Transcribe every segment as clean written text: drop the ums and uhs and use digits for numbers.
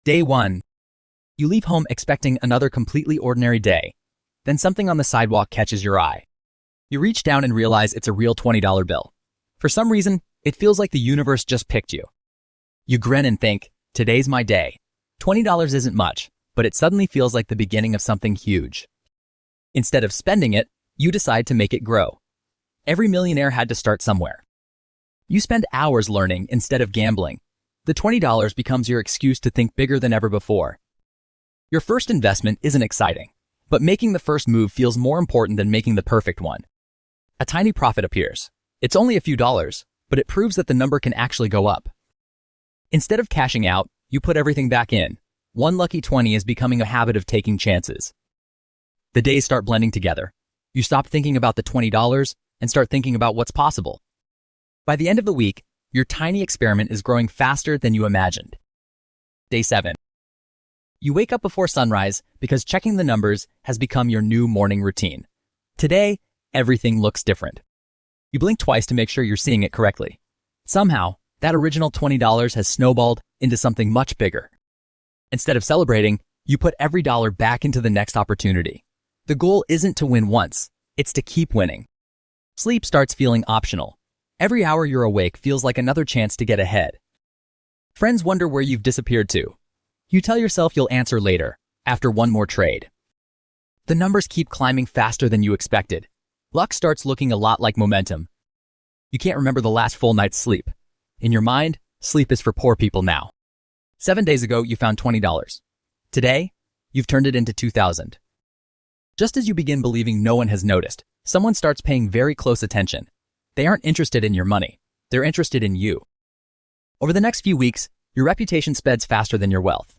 Day 1. You leave home expecting another completely ordinary day. Then something on the sidewalk catches your eye. You reach down and realize it's a real $20 bill. For some reason, it feels like the universe just picked you. You grin and think, today's my day. $20 isn't much, but it suddenly feels like the beginning of something huge. Instead of spending it, you decide to make it grow. Every millionaire had to start somewhere. You spend hours learning instead of gambling. The $20 becomes your excuse to think bigger than ever before. Your first investment isn't exciting, but making the first move feels more important than making the perfect one. A tiny profit appears. It's only a few dollars, but it proves that the number can actually go up. Instead of cashing out, you put everything back in. One lucky 20 is becoming a habit of taking chances. The days start blending together. You stop thinking about the $20 and start thinking about what's possible. By the end of the week, your tiny experiment is growing faster than you imagined. Day 7. You wake up before sunrise because checking the numbers has become your new morning routine. Today, everything looks different. You blink twice to make sure you're seeing it correctly. Somehow, that original $20 has snowballed into something much bigger. Instead of celebrating, you put every dollar back into the next opportunity. The goal isn't to win once, it's to keep winning. Sleep starts feeling optional. Every hour you're awake feels like another chance to get ahead. Friends wonder where you've disappeared to. You tell yourself you'll answer later, after one more trade. The numbers keep climbing faster than you expected. Luck starts looking a lot like momentum. You can't remember the last full night's sleep. In your mind, sleep is for poor people now. 7 days ago, you found $20. Today, you've turned it into $2,000. Just as you begin believing no one has noticed, someone starts paying very close attention. They aren't interested in your money. They're interested in you. Over the next few weeks, your reputation spreads faster than your wealth.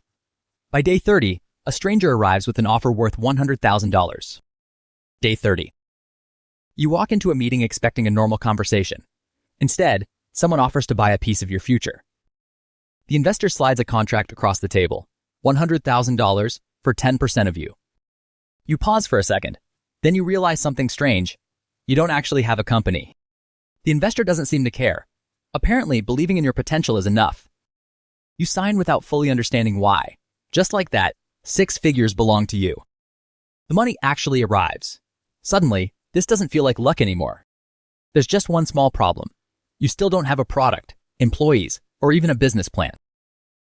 By day 30, a stranger arrives with an offer worth $100,000. Day 30. You walk into a meeting expecting a normal conversation. Instead, someone offers to buy a piece of your future. The investor slides a contract across the table, $100,000 for 10% of you. You pause for a second. Then you realize something strange. You don't actually have a company. The investor doesn't seem to care. Apparently, believing in your potential is enough. You sign without fully understanding why. Just like that, 6 figures belong to you. The money actually arrives. Suddenly, this doesn't feel like luck anymore. There's just one small problem. You still don't have a product, employees, or even a business plan.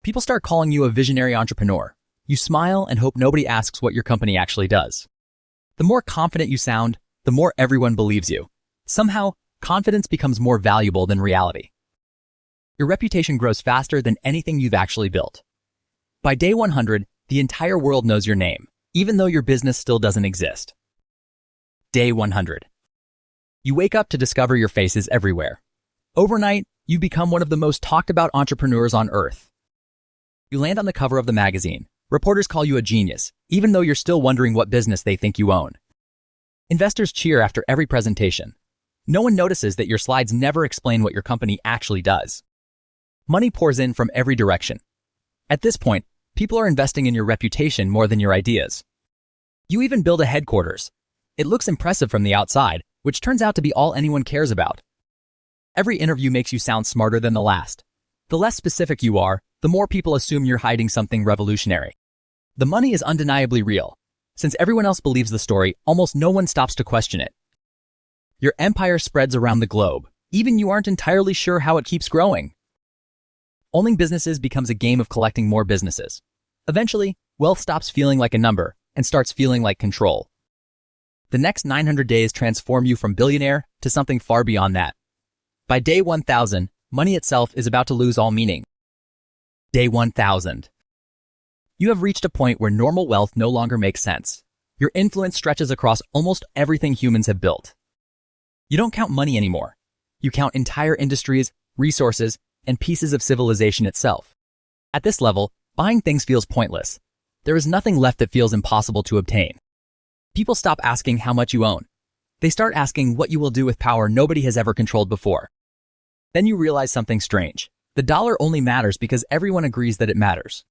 People start calling you a visionary entrepreneur. You smile and hope nobody asks what your company actually does. The more confident you sound, the more everyone believes you. Somehow, confidence becomes more valuable than reality. Your reputation grows faster than anything you've actually built. By day 100, the entire world knows your name, even though your business still doesn't exist. Day 100. You wake up to discover your face is everywhere. Overnight, you become one of the most talked about entrepreneurs on earth. You land on the cover of the magazine. Reporters call you a genius, even though you're still wondering what business they think you own. Investors cheer after every presentation. No one notices that your slides never explain what your company actually does. Money pours in from every direction. At this point, people are investing in your reputation more than your ideas. You even build a headquarters. It looks impressive from the outside, which turns out to be all anyone cares about. Every interview makes you sound smarter than the last. The less specific you are, the more people assume you're hiding something revolutionary. The money is undeniably real. Since everyone else believes the story, almost no one stops to question it. Your empire spreads around the globe. Even you aren't entirely sure how it keeps growing. Owning businesses becomes a game of collecting more businesses. Eventually, wealth stops feeling like a number and starts feeling like control. The next 900 days transform you from billionaire to something far beyond that. By day 1000, money itself is about to lose all meaning. Day 1000. You have reached a point where normal wealth no longer makes sense. Your influence stretches across almost everything humans have built. You don't count money anymore. You count entire industries, resources, and pieces of civilization itself. At this level, buying things feels pointless. There is nothing left that feels impossible to obtain. People stop asking how much you own. They start asking what you will do with power nobody has ever controlled before. Then you realize something strange. The dollar only matters because everyone agrees that it matters.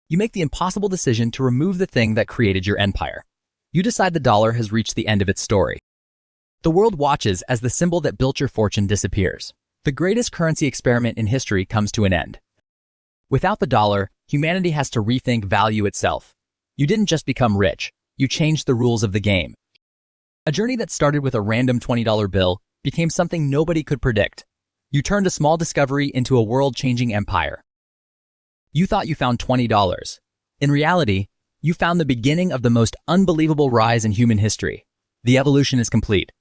You make the impossible decision to remove the thing that created your empire. You decide the dollar has reached the end of its story. The world watches as the symbol that built your fortune disappears. The greatest currency experiment in history comes to an end. Without the dollar, humanity has to rethink value itself. You didn't just become rich, you changed the rules of the game. A journey that started with a random $20 bill became something nobody could predict. You turned a small discovery into a world-changing empire. You thought you found $20. In reality, you found the beginning of the most unbelievable rise in human history. The evolution is complete.